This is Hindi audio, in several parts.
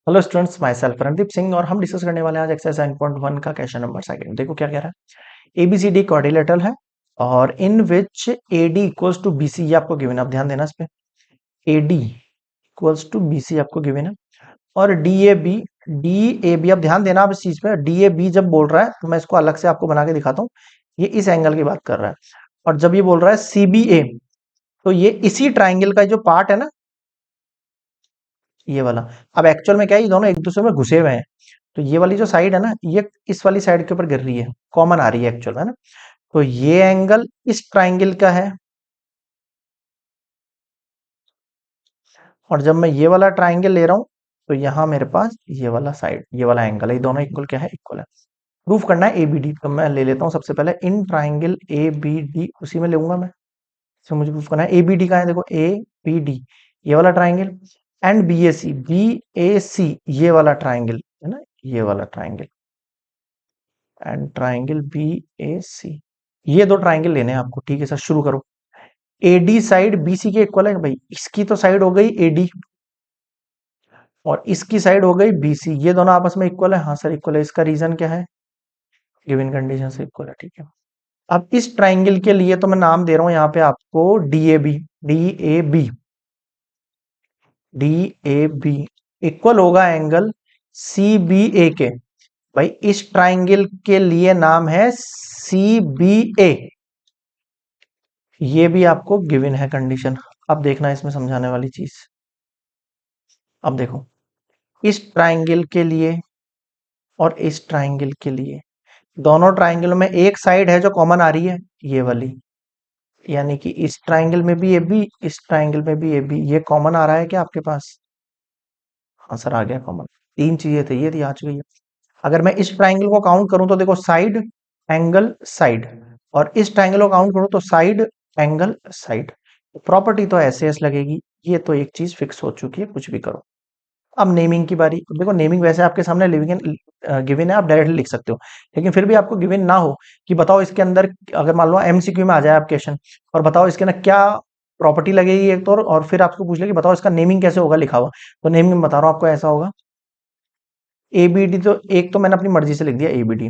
Hello students, my self Randeep Singh और हम डिस्कस करने वाले हैं आज एक्सरसाइज 9.1 का क्वेश्चन नंबर सेकंड। देखो क्या कह रहा है। एबीसीडी क्वाड्रिलेटरल है और इन विच एडी इक्वल्स टू बीसी, ये आपको गिवन है। आप ध्यान देना इस पे। एडी इक्वल्स टू बीसी आपको गिवन है और डी ए बी आप ध्यान देना आप इस चीज पे। डी ए बी जब बोल रहा है तो मैं इसको अलग से आपको बना के दिखाता हूँ। ये इस एंगल की बात कर रहा है और जब ये बोल रहा है सीबीए तो ये इसी ट्राइंगल का जो पार्ट है ना, ये वाला। अब एक्चुअल में क्या है, ये दोनों एक दूसरे में घुसे हुए हैं। तो ये वाली जो साइड है ना, ये इस वाली साइड के ऊपर गिर रही है, कॉमन आ रही है एक्चुअल में ना। तो ये एंगल इस ट्राइंगल का है और जब मैं ये वाला ट्राइंगल ले रहा हूं तो यहां मेरे पास ये वाला साइड, ये वाला एंगल है। ये दोनों इक्वल क्या है, इक्वल है। प्रूफ करना है एबीडी। तो मैं ले लेता हूं सबसे पहले इन ट्राइंगल ए बी डी, उसी में लूंगा मैं। तो मुझे प्रूफ करना है एबीडी का है। देखो ए बी डी ये वाला ट्राइंगल एंड बी ए सी ये वाला ट्राइंगल है ना, ये वाला ट्राइंगल एंड ट्राइंगल बी ए सी। ये दो ट्राइंगल लेने हैं आपको। ठीक है सर, शुरू करो। एडी साइड बीसी के इक्वल है भाई। इसकी तो साइड हो गई एडी और इसकी साइड हो गई बीसी। ये दोनों आपस में इक्वल है। हाँ सर इक्वल है। इसका रीजन क्या है, गिवन कंडीशन से इक्वल है। ठीक है। अब इस ट्राइंगल के लिए तो मैं नाम दे रहा हूं यहाँ पे आपको D A B. D A B D A B equal होगा एंगल सी बी ए के। भाई इस ट्राइंगल के लिए नाम है सी बी ए। ये भी आपको गिवन है कंडीशन। अब देखना इसमें समझाने वाली चीज। अब देखो, इस ट्राइंगल के लिए और इस ट्राइंगल के लिए, दोनों ट्राइंगल में एक साइड है जो कॉमन आ रही है, ये वाली। यानी कि इस ट्राइंगल में भी ए बी, इस ट्राइंगल में भी ए बी। ये कॉमन आ रहा है क्या आपके पास? हाँ सर आ गया कॉमन। तीन चीजें थी, ये थी, आ चुकी है। अगर मैं इस ट्राइंगल को काउंट करूं तो देखो साइड, एंगल, साइड। और इस ट्राइंगल को काउंट करूं तो साइड, एंगल, साइड। प्रॉपर्टी तो ऐसे ऐसे लगेगी। ये तो एक चीज फिक्स हो चुकी है, कुछ भी करो। अब नेमिंग की बारी। देखो नेमिंग वैसे आपके सामने लिविंग गिवन है, आप डायरेक्टली लिख सकते हो। लेकिन फिर भी आपको गिवन ना हो कि बताओ इसके अंदर, अगर मान लो एमसीक्यू में आ जाए आप क्वेश्चन और बताओ इसके अंदर क्या प्रॉपर्टी लगेगी एक तो, और फिर आपको पूछ ले कि बताओ इसका नेमिंग कैसे होगा लिखा हुआ। तो नेमिंग में बता रहा हूँ आपको, ऐसा होगा एबीडी। तो एक तो मैंने अपनी मर्जी से लिख दिया एबीडी।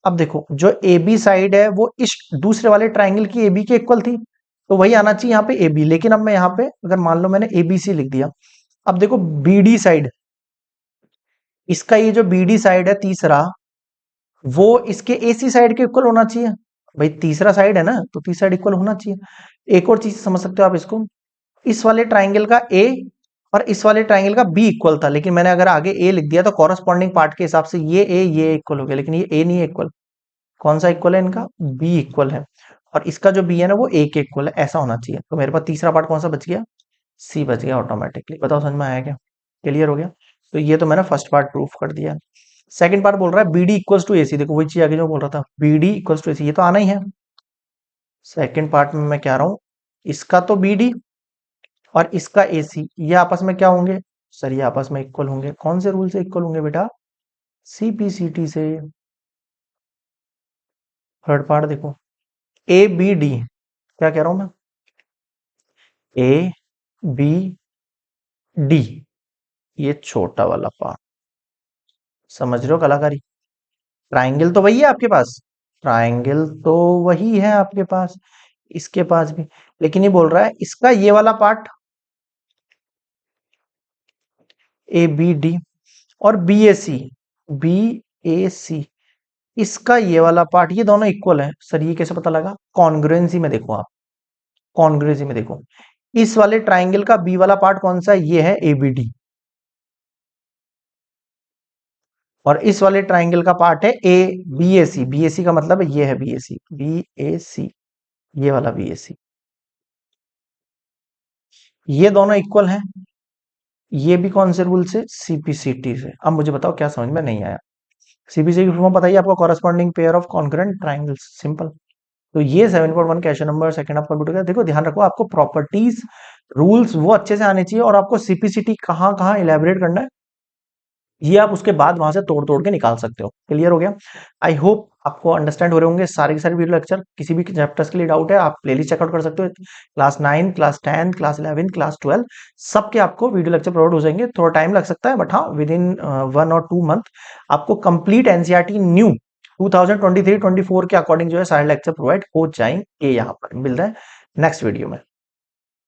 अब देखो जो एबी साइड है वो इस दूसरे वाले ट्राइंगल की एबी के इक्वल थी, तो वही आना चाहिए यहाँ पे एबी। लेकिन अब मैं यहाँ पे अगर मान लो मैंने एबीसी लिख दिया, अब देखो बीडी साइड, इसका ये जो बीडी साइड है तीसरा, वो इसके एसी साइड के इक्वल होना चाहिए। भाई तीसरा साइड है ना, तो तीसरा साइड इक्वल होना चाहिए। एक और चीज समझ सकते हो आप इसको, इस वाले ट्राइंगल का ए और इस वाले ट्राइंगल का बी इक्वल था, लेकिन मैंने अगर आगे ए लिख दिया तो कॉरस्पॉन्डिंग पार्ट के हिसाब से ये इक्वल हो गया, लेकिन ये ए नहीं है इक्वल। कौन सा इक्वल है इनका? बी इक्वल है। और इसका जो बी है ना वो ए के इक्वल है, ऐसा होना चाहिए। तो मेरे पास तीसरा पार्ट कौन सा बच गया? सी बच गया ऑटोमेटिकली। बताओ समझ में आया क्या? क्लियर हो गया? तो ये तो मैंने फर्स्ट पार्ट प्रूफ कर दिया। सेकंड पार्ट बोल रहा है बीडी इक्वल्स टू एसी। देखो वही चीज आगे जो बोल रहा था, बीडी इक्वल्स टू एसी, ये तो आना ही है। सेकंड पार्ट में मैं कह रहा हूं इसका तो बीडी और इसका एसी, ये आपस में क्या होंगे सर? ये आपस में इक्वल होंगे। कौन से रूल से इक्वल होंगे बेटा? सीपीसीटी से। थर्ड पार्ट देखो, ए बी डी, क्या कह रहा हूं मैं? ए बी डी, ये छोटा वाला पार्ट। समझ रहे हो कलाकारी? ट्राइंगल तो वही है आपके पास, ट्राइंगल तो वही है आपके पास, इसके पास भी। लेकिन ये बोल रहा है इसका ये वाला पार्ट ए बी डी और बी ए सी, इसका ये वाला पार्ट, ये दोनों इक्वल है। सर ये कैसे पता लगा? कॉन्ग्रुएंसी में देखो आप, कॉन्ग्रुएंसी में देखो, इस वाले ट्राइंगल का बी वाला पार्ट कौन सा है? ये है एबीडी। और इस वाले ट्राइंगल का पार्ट है A B A C. B ए सी का मतलब है ये है बी ए सी, बी ए सी, ये वाला बी ए सी। ये दोनों इक्वल हैं। ये भी कौन से रूल से? सीपीसीटी से। अब मुझे बताओ क्या समझ में नहीं आया? सीपीसीटी की फॉर्म बताइए आपको, corresponding pair of concurrent triangles, simple. तो ये 7.1 question number second of computer का। देखो ध्यान रखो, आपको प्रॉपर्टीज रूल्स वो अच्छे से आने चाहिए और आपको सीपीसीटी कहाँ कहाँ इलेबोरेट करना है ये आप उसके बाद वहां से तोड़ तोड़ के निकाल सकते हो। क्लियर हो गया? आई होप आपको अंडरस्टैंड हो रहे होंगे सारे के सारे वीडियो लेक्चर। किसी भी चैप्टर्स के लिए डाउट है आप प्लेलिस्ट चेकआउट कर सकते हो। क्लास 9, क्लास 10, क्लास 11, क्लास 12 सबके आपको वीडियो लेक्चर प्रोवाइड हो जाएंगे। थोड़ा टाइम लग सकता है बट हाँ विद इन 1 और 2 मंथ आपको कंप्लीट एनसीईआरटी न्यू 2023-24 के अकॉर्डिंग जो है सारे लेक्चर प्रोवाइड हो जाएंगे। यहाँ पर मिल रहा है नेक्स्ट वीडियो में।